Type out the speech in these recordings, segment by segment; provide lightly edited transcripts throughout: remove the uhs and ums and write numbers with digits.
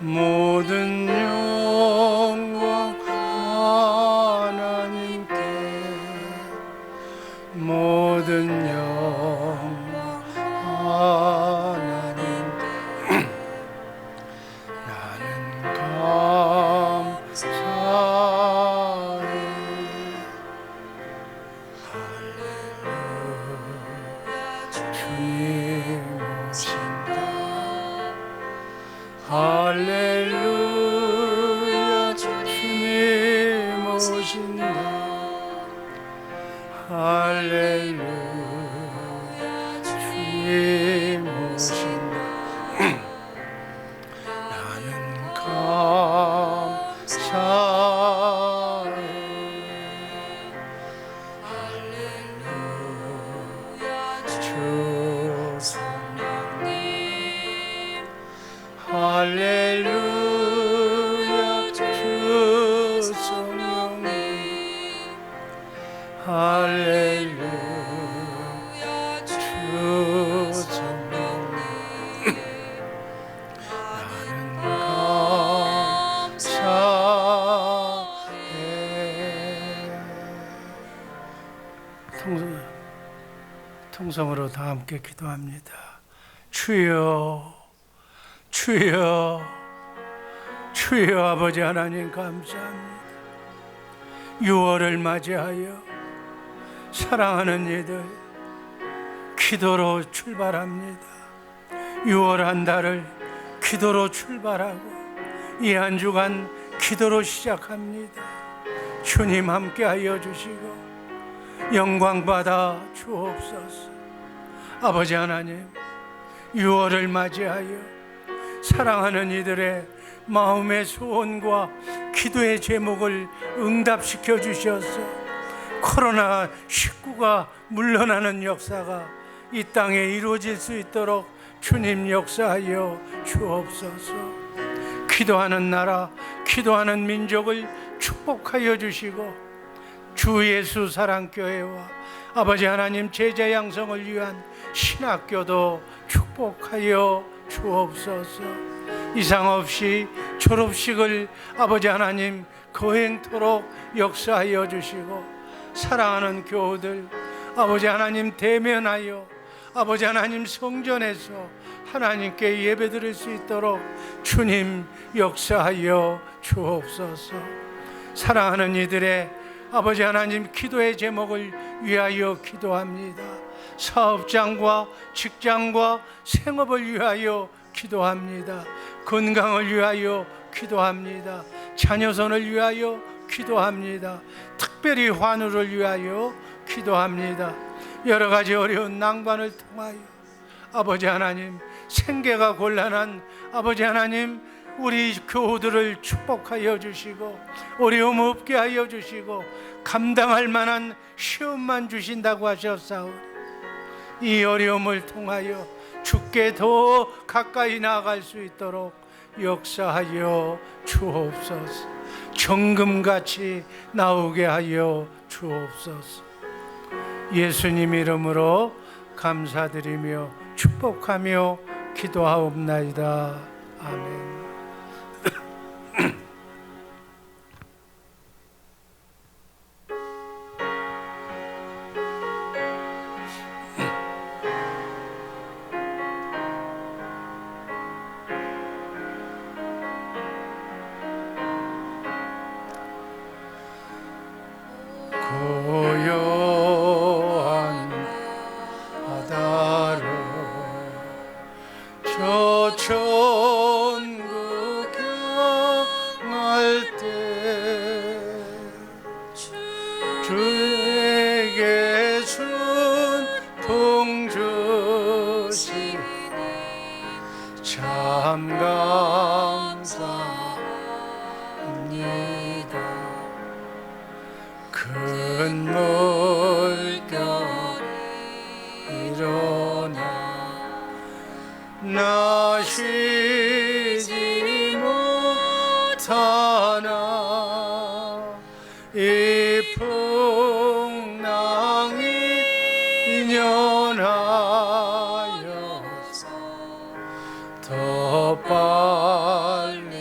모든 영광 하나님께, 모든 영광 하나님께. 나는 감사해. 할렐루야, 주님 오신다. 할렐루야, 주님 오신다. 나는 감사해. 할렐루야, 주 성령님. 할렐루야, 주 성령님. 할렐루야, 주 성령님. 나는 감사해. 통성으로 다 함께 기도합니다. 주여, 주여, 주여. 아버지 하나님 감사합니다. 6월을 맞이하여 사랑하는 이들 기도로 출발합니다. 6월 한 달을 기도로 출발하고 이 한 주간 기도로 시작합니다. 주님 함께하여 주시고 영광 받아 주옵소서. 아버지 하나님, 6월을 맞이하여 사랑하는 이들의 마음의 소원과 기도의 제목을 응답시켜 주셔서 코로나19가 물러나는 역사가 이 땅에 이루어질 수 있도록 주님 역사하여 주옵소서. 기도하는 나라, 기도하는 민족을 축복하여 주시고 주 예수 사랑교회와 아버지 하나님 제자 양성을 위한 신학교도 축복하여 주옵소서. 이상 없이 졸업식을 아버지 하나님 거행토록 역사하여 주시고 사랑하는 교우들 아버지 하나님 대면하여 아버지 하나님 성전에서 하나님께 예배드릴 수 있도록 주님 역사하여 주옵소서. 사랑하는 이들의 아버지 하나님 기도의 제목을 위하여 기도합니다. 사업장과 직장과 생업을 위하여 기도합니다. 건강을 위하여 기도합니다. 자녀선을 위하여 기도합니다. 특별히 환우를 위하여 기도합니다. 여러 가지 어려운 난관을 통하여 아버지 하나님 생계가 곤란한 아버지 하나님 우리 교우들을 축복하여 주시고 어려움 없게 하여 주시고 감당할 만한 시험만 주신다고 하셨사오니 이 어려움을 통하여 주께 더 가까이 나아갈 수 있도록 역사하여 주옵소서. 정금같이 나오게 하여 주옵소서. 예수님 이름으로 감사드리며 축복하며 기도하옵나이다. 아멘. 고요한 바다로 저 천국 향할 때 주에게 순풍 주시니 참 감사합니다. 큰 물결이 일어나 나 쉬지 못하나 이 풍랑이 인연하여서 더 빨리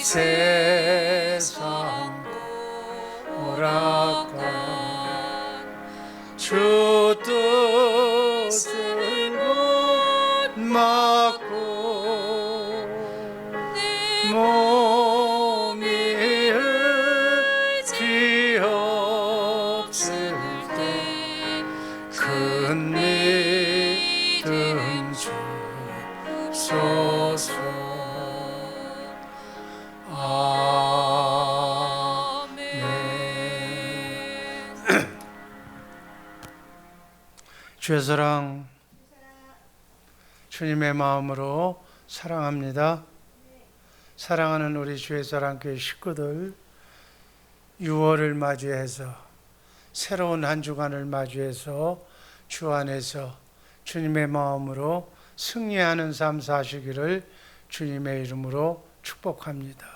세상 오락관 주 뜻을 곧 막고 몸이 뒤없을 때 큰 믿음 주소서. 주의 사랑, 주님의 마음으로 사랑합니다. 사랑하는 우리 주의 사랑교회 식구들, 6월을 맞이해서 새로운 한 주간을 맞이해서 주 안에서 주님의 마음으로 승리하는 삶 사시기를 주님의 이름으로 축복합니다.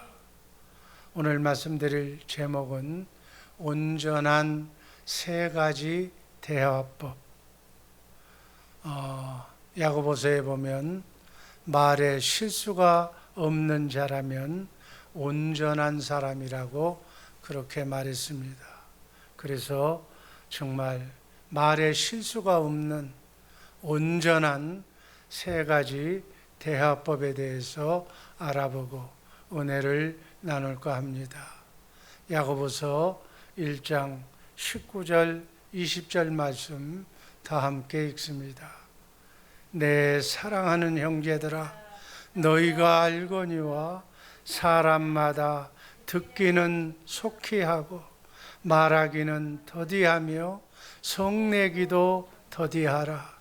오늘 말씀드릴 제목은 온전한 세 가지 대화법. 야고보서에 보면 말에 실수가 없는 자라면 온전한 사람이라고 그렇게 말했습니다. 그래서 정말 말에 실수가 없는 온전한 세 가지 대화법에 대해서 알아보고 은혜를 나눌까 합니다. 야고보서 1장 19절 20절 말씀 다 함께 읽습니다. 내 사랑하는 형제들아, 너희가 알거니와 사람마다 듣기는 속히 하고 말하기는 더디하며 성내기도 더디하라.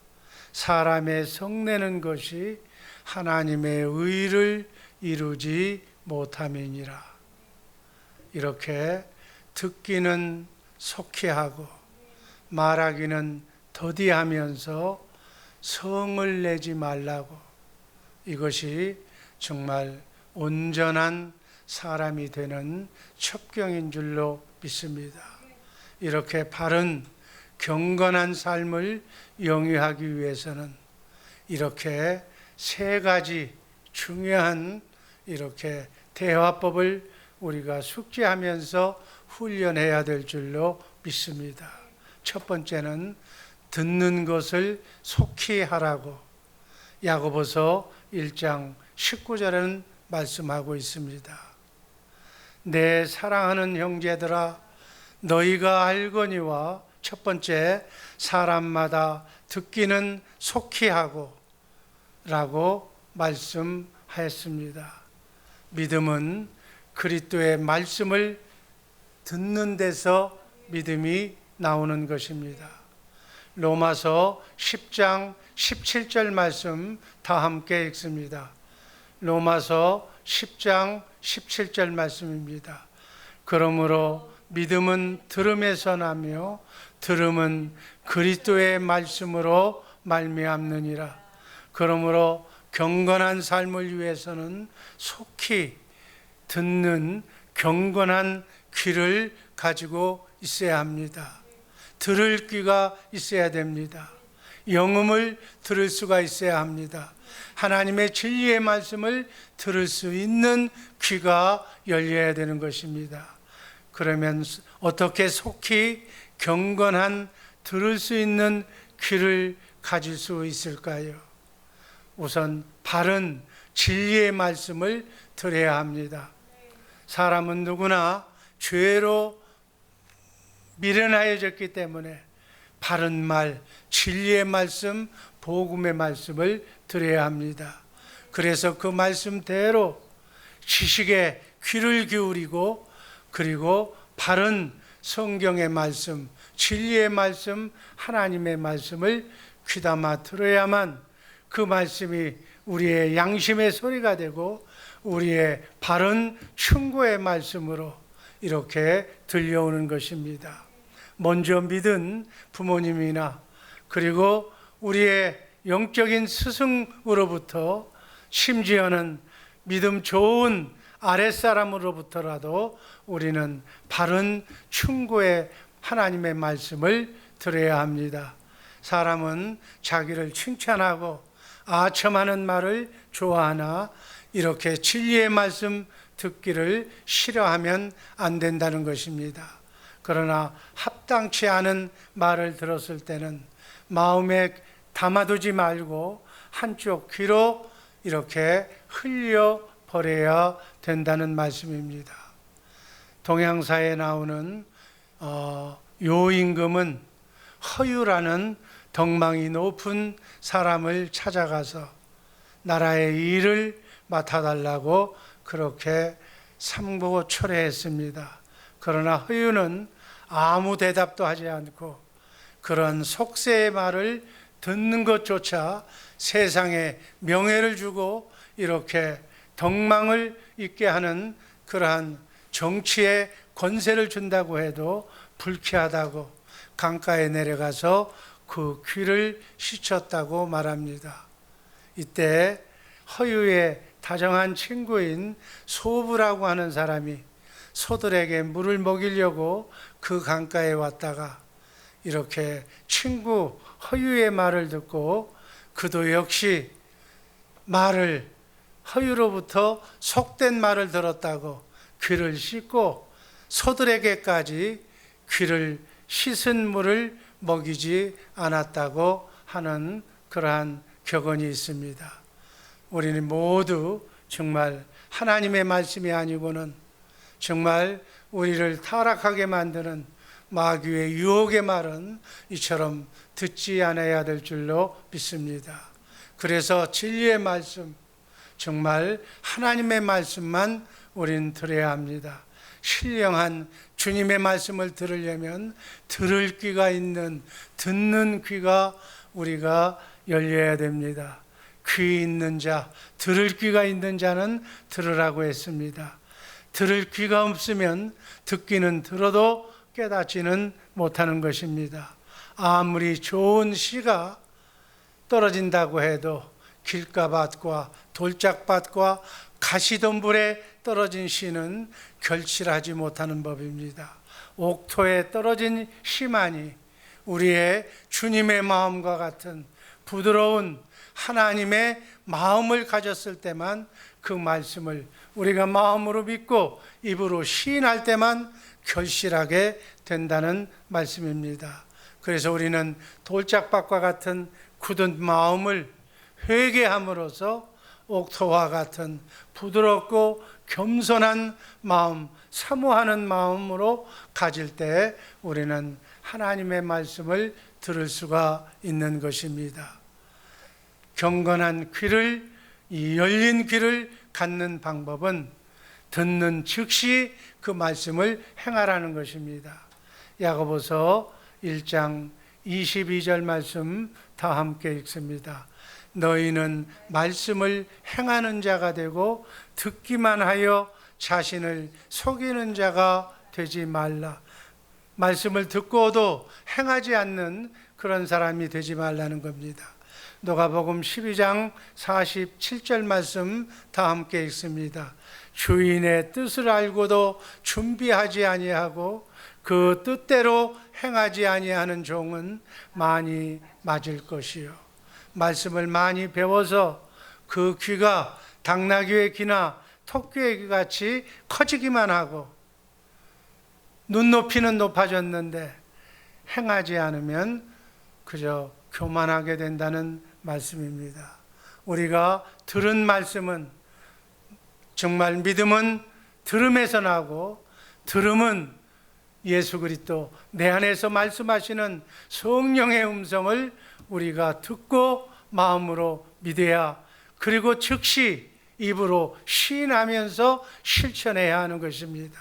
사람의 성내는 것이 하나님의 의를 이루지 못함이니라. 이렇게 듣기는 속히 하고 말하기는 더디하면서 성을 내지 말라고, 이것이 정말 온전한 사람이 되는 첩경인 줄로 믿습니다. 이렇게 바른 경건한 삶을 영위하기 위해서는 이렇게 세 가지 중요한 이렇게 대화법을 우리가 숙지하면서 훈련해야 될 줄로 믿습니다. 첫 번째는 듣는 것을 속히 하라고 야고보서 1장 19절에는 말씀하고 있습니다. 내 사랑하는 형제들아, 너희가 알거니와, 첫 번째, 사람마다 듣기는 속히 하고 라고 말씀하였습니다. 믿음은 그리스도의 말씀을 듣는 데서 믿음이 나오는 것입니다. 로마서 10장 17절 말씀 다 함께 읽습니다. 로마서 10장 17절 말씀입니다. 그러므로 믿음은 들음에서 나며 들음은 그리스도의 말씀으로 말미암느니라. 그러므로 경건한 삶을 위해서는 속히 듣는 경건한 귀를 가지고 있어야 합니다. 들을 귀가 있어야 됩니다. 영음을 들을 수가 있어야 합니다. 하나님의 진리의 말씀을 들을 수 있는 귀가 열려야 되는 것입니다. 그러면 어떻게 속히 경건한 들을 수 있는 귀를 가질 수 있을까요? 우선 바른 진리의 말씀을 들어야 합니다. 사람은 누구나 죄로 미련하여졌기 때문에 바른 말, 진리의 말씀, 복음의 말씀을 들어야 합니다. 그래서 그 말씀대로 지식에 귀를 기울이고, 그리고 바른 성경의 말씀, 진리의 말씀, 하나님의 말씀을 귀담아 들어야만 그 말씀이 우리의 양심의 소리가 되고 우리의 바른 충고의 말씀으로 이렇게 들려오는 것입니다. 먼저 믿은 부모님이나 그리고 우리의 영적인 스승으로부터, 심지어는 믿음 좋은 아랫사람으로부터라도 우리는 바른 충고의 하나님의 말씀을 들어야 합니다. 사람은 자기를 칭찬하고 아첨하는 말을 좋아하나 이렇게 진리의 말씀 듣기를 싫어하면 안 된다는 것입니다. 그러나 합당치 않은 말을 들었을 때는 마음에 담아두지 말고 한쪽 귀로 이렇게 흘려버려야 된다는 말씀입니다. 동양사에 나오는 요임금은 허유라는 덕망이 높은 사람을 찾아가서 나라의 일을 맡아달라고 그렇게 삼고초래했습니다. 그러나 허유는 아무 대답도 하지 않고 그런 속세의 말을 듣는 것조차 세상에 명예를 주고 이렇게 덕망을 있게 하는 그러한 정치에 권세를 준다고 해도 불쾌하다고 강가에 내려가서 그 귀를 씻었다고 말합니다. 이때 허유의 다정한 친구인 소부라고 하는 사람이 소들에게 물을 먹이려고 그 강가에 왔다가 이렇게 친구 허유의 말을 듣고 그도 역시 허유로부터 속된 말을 들었다고 귀를 씻고 소들에게까지 귀를 씻은 물을 먹이지 않았다고 하는 그러한 격언이 있습니다. 우리는 모두 정말 하나님의 말씀이 아니고는 정말 우리를 타락하게 만드는 마귀의 유혹의 말은 이처럼 듣지 않아야 될 줄로 믿습니다. 그래서 진리의 말씀, 정말 하나님의 말씀만 우리는 들어야 합니다. 신령한 주님의 말씀을 들으려면 들을 귀가 있는, 듣는 귀가 우리가 열려야 됩니다. 귀 있는 자, 들을 귀가 있는 자는 들으라고 했습니다. 들을 귀가 없으면 듣기는 들어도 깨닫지는 못하는 것입니다. 아무리 좋은 시가 떨어진다고 해도 길가밭과 돌짝밭과 가시덤불에 떨어진 시는 결실하지 못하는 법입니다. 옥토에 떨어진 시만이 우리의 주님의 마음과 같은 부드러운 하나님의 마음을 가졌을 때만 그 말씀을 우리가 마음으로 믿고 입으로 시인할 때만 결실하게 된다는 말씀입니다. 그래서 우리는 돌짝밭과 같은 굳은 마음을 회개함으로써 옥토와 같은 부드럽고 겸손한 마음, 사모하는 마음으로 가질 때 우리는 하나님의 말씀을 들을 수가 있는 것입니다. 경건한 귀를, 이 열린 귀를 갖는 방법은 듣는 즉시 그 말씀을 행하라는 것입니다. 야고보서 1장 22절 말씀 다 함께 읽습니다. 너희는 말씀을 행하는 자가 되고 듣기만 하여 자신을 속이는 자가 되지 말라. 말씀을 듣고도 행하지 않는 그런 사람이 되지 말라는 겁니다. 누가복음 12장 47절 말씀 다 함께 읽습니다. 주인의 뜻을 알고도 준비하지 아니하고 그 뜻대로 행하지 아니하는 종은 많이 맞을 것이요. 말씀을 많이 배워서 그 귀가 당나귀의 귀나 토끼의 귀 같이 커지기만 하고 눈높이는 높아졌는데 행하지 않으면 그저 교만하게 된다는 말씀입니다. 우리가 들은 말씀은 정말 믿음은 들음에서 나고 들음은 예수 그리스도 내 안에서 말씀하시는 성령의 음성을 우리가 듣고 마음으로 믿어야 그리고 즉시 입으로 시인하면서 실천해야 하는 것입니다.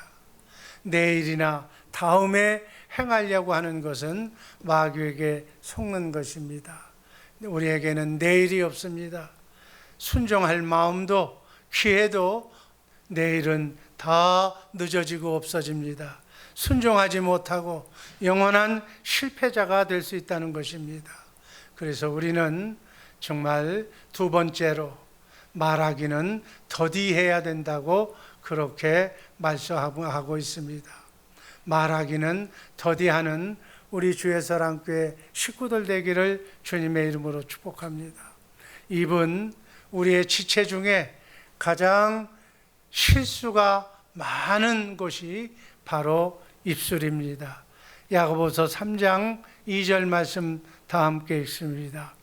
내일이나 다음에 행하려고 하는 것은 마귀에게 속는 것입니다. 우리에게는 내일이 없습니다. 순종할 마음도 기회도 내일은 다 늦어지고 없어집니다. 순종하지 못하고 영원한 실패자가 될 수 있다는 것입니다. 그래서 우리는 정말 두 번째로 말하기는 더디해야 된다고 그렇게 말씀하고 있습니다. 말하기는 더디하는 우리 주의 사랑교회 식구들 되기를 주님의 이름으로 축복합니다. 입은 우리의 지체 중에 가장 실수가 많은 곳이 바로 입술입니다. 야고보서 3장 2절 말씀 다 함께 읽습니다.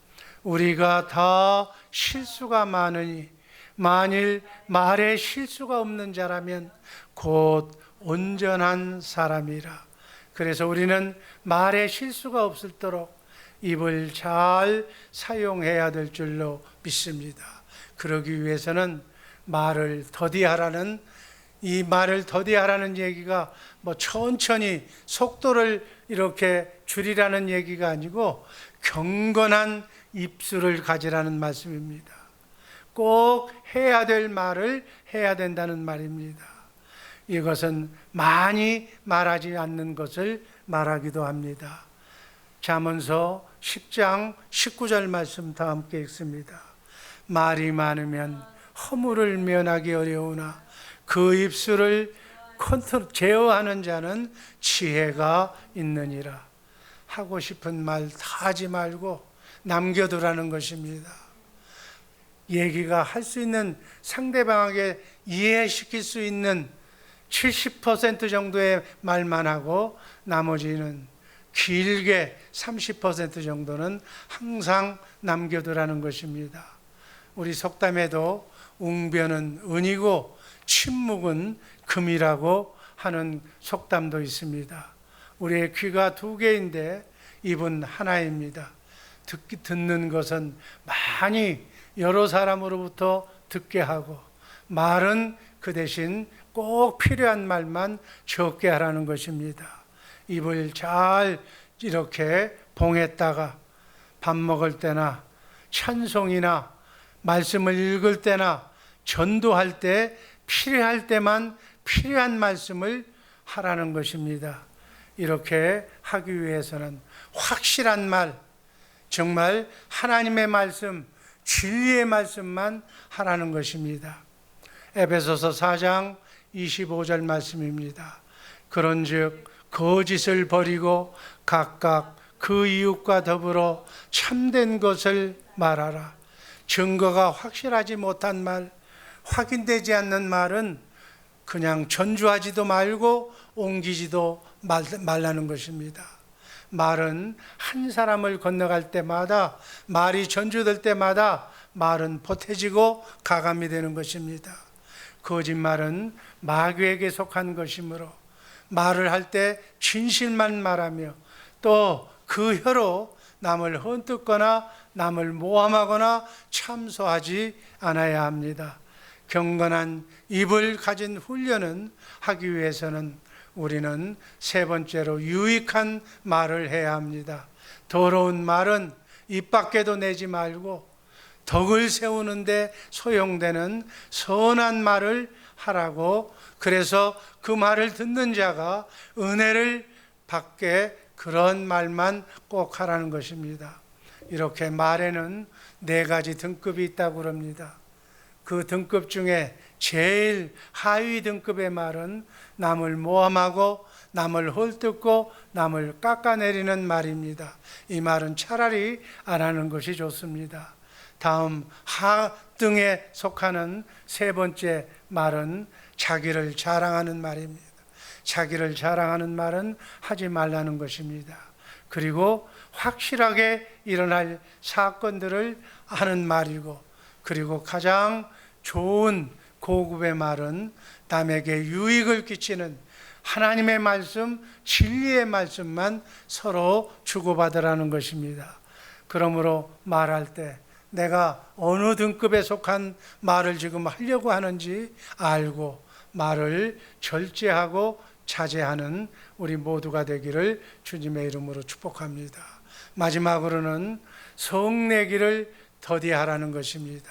우리가 다 실수가 많으니 만일 말에 실수가 없는 자라면 곧 온전한 사람이라. 그래서 우리는 말에 실수가 없을도록 입을 잘 사용해야 될 줄로 믿습니다. 그러기 위해서는 말을 더디하라는, 이 말을 더디하라는 얘기가 뭐 천천히 속도를 이렇게 줄이라는 얘기가 아니고 경건한 입술을 가지라는 말씀입니다. 꼭 해야 될 말을 해야 된다는 말입니다. 이것은 많이 말하지 않는 것을 말하기도 합니다. 잠언서 10장 19절 말씀 다 함께 읽습니다. 말이 많으면 허물을 면하기 어려우나 그 입술을 제어하는 자는 지혜가 있느니라. 하고 싶은 말 다 하지 말고 남겨두라는 것입니다. 얘기가 할 수 있는, 상대방에게 이해시킬 수 있는 70% 정도의 말만 하고 나머지는 길게 30% 정도는 항상 남겨두라는 것입니다. 우리 속담에도 웅변은 은이고 침묵은 금이라고 하는 속담도 있습니다. 우리의 귀가 두 개인데 입은 하나입니다. 듣는 것은 많이 여러 사람으로부터 듣게 하고, 말은 그 대신 꼭 필요한 말만 적게 하라는 것입니다. 입을 잘 이렇게 봉했다가 밥 먹을 때나 찬송이나 말씀을 읽을 때나 전도할 때 필요할 때만 필요한 말씀을 하라는 것입니다. 이렇게 하기 위해서는 확실한 말, 정말 하나님의 말씀, 진리의 말씀만 하라는 것입니다. 에베소서 4장 25절 말씀입니다. 그런즉 거짓을 버리고 각각 그 이웃과 더불어 참된 것을 말하라. 증거가 확실하지 못한 말, 확인되지 않는 말은 그냥 전주하지도 말고 옮기지도 말라는 것입니다. 말은 한 사람을 건너갈 때마다, 말이 전주될 때마다 말은 보태지고 가감이 되는 것입니다. 거짓말은 마귀에게 속한 것이므로 말을 할 때 진실만 말하며 또 그 혀로 남을 헛뜯거나 남을 모함하거나 참소하지 않아야 합니다. 경건한 입을 가진 훈련은 하기 위해서는 우리는 세 번째로 유익한 말을 해야 합니다. 더러운 말은 입 밖에도 내지 말고 덕을 세우는데 소용되는 선한 말을 하라고, 그래서 그 말을 듣는 자가 은혜를 받게 그런 말만 꼭 하라는 것입니다. 이렇게 말에는 4가지 등급이 있다고 합니다. 그 등급 중에 제일 하위 등급의 말은 남을 모함하고 남을 헐뜯고 남을 깎아내리는 말입니다. 이 말은 차라리 안 하는 것이 좋습니다. 다음 하등에 속하는 세 번째 말은 자기를 자랑하는 말입니다. 자기를 자랑하는 말은 하지 말라는 것입니다. 그리고 확실하게 일어날 사건들을 하는 말이고, 그리고 가장 좋은 고급의 말은 남에게 유익을 끼치는 하나님의 말씀, 진리의 말씀만 서로 주고받으라는 것입니다. 그러므로 말할 때 내가 어느 등급에 속한 말을 지금 하려고 하는지 알고 말을 절제하고 자제하는 우리 모두가 되기를 주님의 이름으로 축복합니다. 마지막으로는 성내기를 더디하라는 것입니다.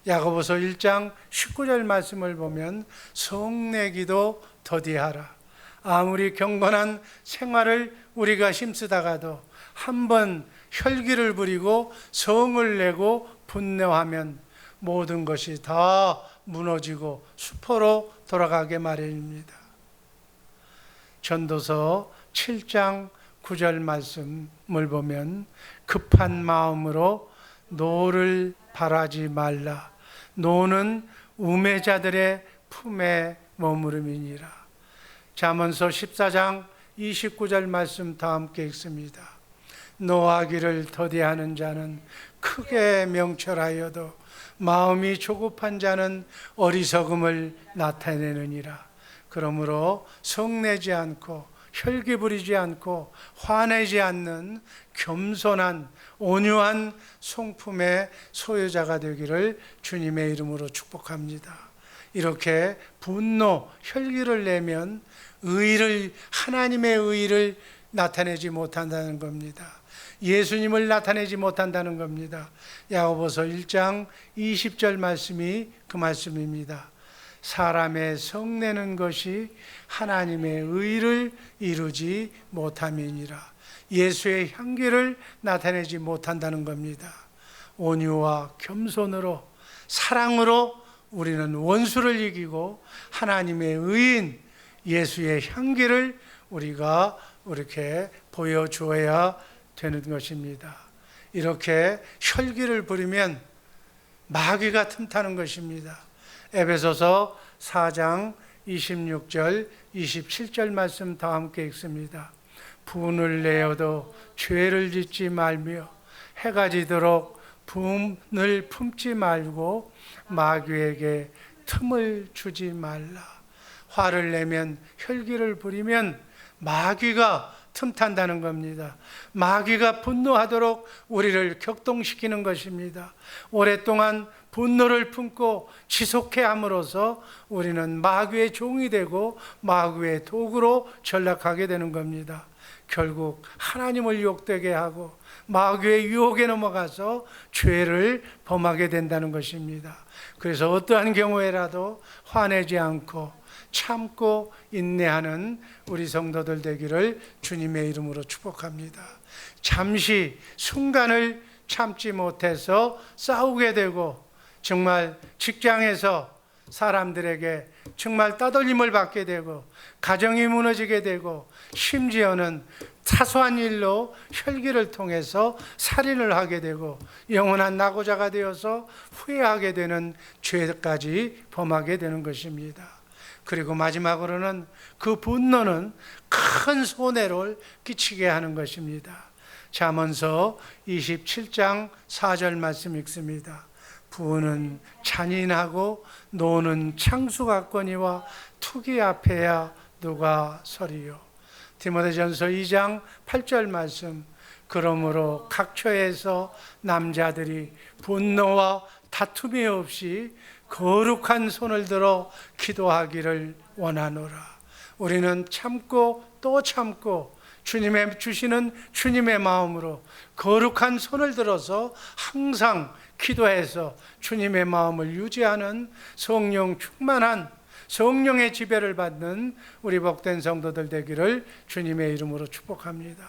야고보서 1장 19절 말씀을 보면 성내기도 더디하라. 아무리 경건한 생활을 우리가 힘쓰다가도 한번 혈기를 부리고 성을 내고 분노하면 모든 것이 다 무너지고 수포로 돌아가게 마련입니다. 전도서 7장 9절 말씀을 보면 급한 마음으로 노를 바라지 말라. 노는 우매자들의 품에 머무름이니라. 잠언서 14장 29절 말씀 다 함께 읽습니다. 노하기를 더디하는 자는 크게 명철하여도 마음이 조급한 자는 어리석음을 나타내느니라. 그러므로 성내지 않고 혈기 부리지 않고 화내지 않는 겸손한 온유한 성품의 소유자가 되기를 주님의 이름으로 축복합니다. 이렇게 분노, 혈기를 내면 하나님의 의의를 나타내지 못한다는 겁니다. 예수님을 나타내지 못한다는 겁니다. 야고보서 1장 20절 말씀이 그 말씀입니다. 사람의 성내는 것이 하나님의 의를 이루지 못함이니라. 예수의 향기를 나타내지 못한다는 겁니다. 온유와 겸손으로 사랑으로 우리는 원수를 이기고 하나님의 의인 예수의 향기를 우리가 이렇게 보여주어야 되는 것입니다. 이렇게 혈기를 부리면 마귀가 틈타는 것입니다. 에베소서 4장 26절 27절 말씀 다 함께 읽습니다. 분을 내어도 죄를 짓지 말며 해가 지도록 분을 품지 말고 마귀에게 틈을 주지 말라. 화를 내면 혈기를 부리면 마귀가 틈탄다는 겁니다. 마귀가 분노하도록 우리를 격동시키는 것입니다. 오랫동안 분노를 품고 지속해 함으로써 우리는 마귀의 종이 되고 마귀의 도구로 전락하게 되는 겁니다. 결국 하나님을 욕되게 하고 마귀의 유혹에 넘어가서 죄를 범하게 된다는 것입니다. 그래서 어떠한 경우에라도 화내지 않고 참고 인내하는 우리 성도들 되기를 주님의 이름으로 축복합니다. 잠시 순간을 참지 못해서 싸우게 되고 정말 직장에서 사람들에게 정말 따돌림을 받게 되고 가정이 무너지게 되고 심지어는 사소한 일로 혈기를 통해서 살인을 하게 되고 영원한 낙오자가 되어서 후회하게 되는 죄까지 범하게 되는 것입니다. 그리고 마지막으로는 그 분노는 큰 손해를 끼치게 하는 것입니다. 잠언서 27장 4절 말씀 읽습니다. 부는 잔인하고 노는 창수 같거니와 투기 앞에야 누가 서리요. 디모데전서 2장 8절 말씀. 그러므로 각처에서 남자들이 분노와 다툼이 없이 거룩한 손을 들어 기도하기를 원하노라. 우리는 참고 또 참고 주님의 주시는 주님의 마음으로 거룩한 손을 들어서 항상 기도해서 주님의 마음을 유지하는 성령 충만한 성령의 지배를 받는 우리 복된 성도들 되기를 주님의 이름으로 축복합니다.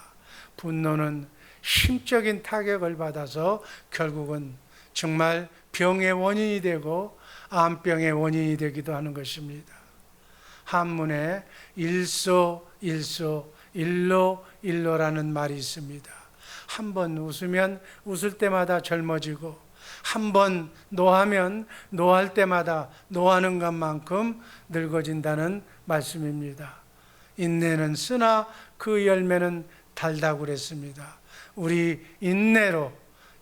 분노는 심적인 타격을 받아서 결국은 정말 병의 원인이 되고 암병의 원인이 되기도 하는 것입니다. 한문에 일소 일로라는 말이 있습니다. 한 번 웃으면 웃을 때마다 젊어지고 한 번 노하면 노할 때마다 노하는 것만큼 늙어진다는 말씀입니다. 인내는 쓰나 그 열매는 달다고 그랬습니다. 우리 인내로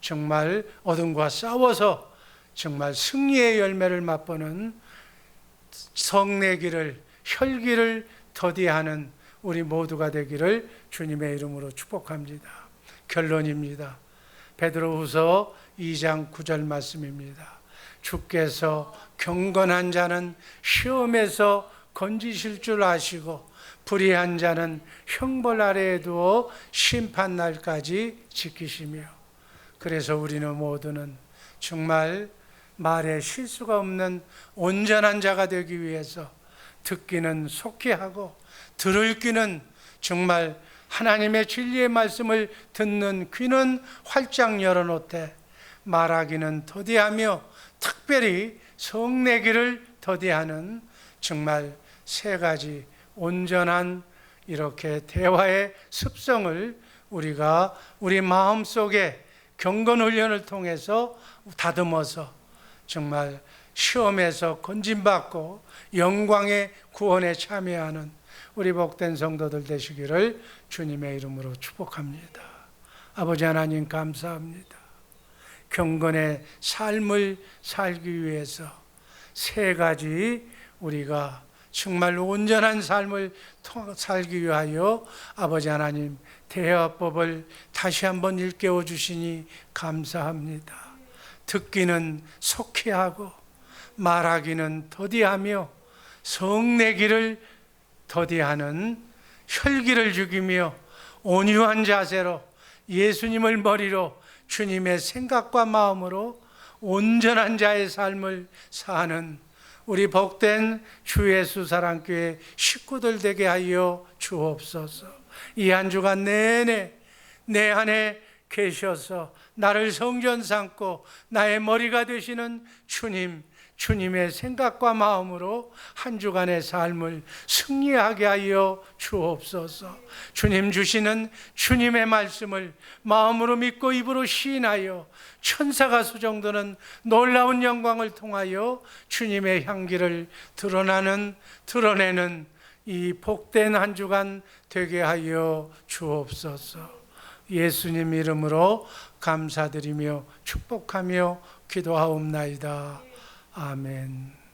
정말 어둠과 싸워서 정말 승리의 열매를 맛보는 성내기를 혈기를 더디하는 우리 모두가 되기를 주님의 이름으로 축복합니다. 결론입니다. 베드로후서 2장 9절 말씀입니다. 주께서 경건한 자는 시험에서 건지실 줄 아시고 불의한 자는 형벌 아래에 두어 심판날까지 지키시며. 그래서 우리는 모두는 정말 말에 실수가 없는 온전한 자가 되기 위해서 듣기는 속히 하고 들을 귀는 정말 하나님의 진리의 말씀을 듣는 귀는 활짝 열어놓되 말하기는 더디하며 특별히 성내기를 더디하는 정말 세 가지 온전한 이렇게 대화의 습성을 우리가 우리 마음속에 경건 훈련을 통해서 다듬어서 정말 시험에서 건진받고 영광의 구원에 참여하는 우리 복된 성도들 되시기를 주님의 이름으로 축복합니다. 아버지 하나님 감사합니다. 경건의 삶을 살기 위해서 세 가지 우리가 정말 온전한 삶을 살기 위하여 아버지 하나님 대화법을 다시 한번 일깨워 주시니 감사합니다. 듣기는 속히 하고 말하기는 더디하며 성내기를 더디하는 혈기를 죽이며 온유한 자세로 예수님을 머리로 주님의 생각과 마음으로 온전한 자의 삶을 사는 우리 복된 주 예수 사랑교회 식구들 되게 하여 주옵소서. 이 한 주간 내내 내 안에 계셔서 나를 성전 삼고 나의 머리가 되시는 주님의 생각과 마음으로 한 주간의 삶을 승리하게 하여 주옵소서. 주님 주시는 주님의 말씀을 마음으로 믿고 입으로 시인하여 천사가 수정도는 놀라운 영광을 통하여 주님의 향기를 드러내는 이 복된 한 주간 되게 하여 주옵소서. 예수님 이름으로 감사드리며 축복하며 기도하옵나이다. 아멘.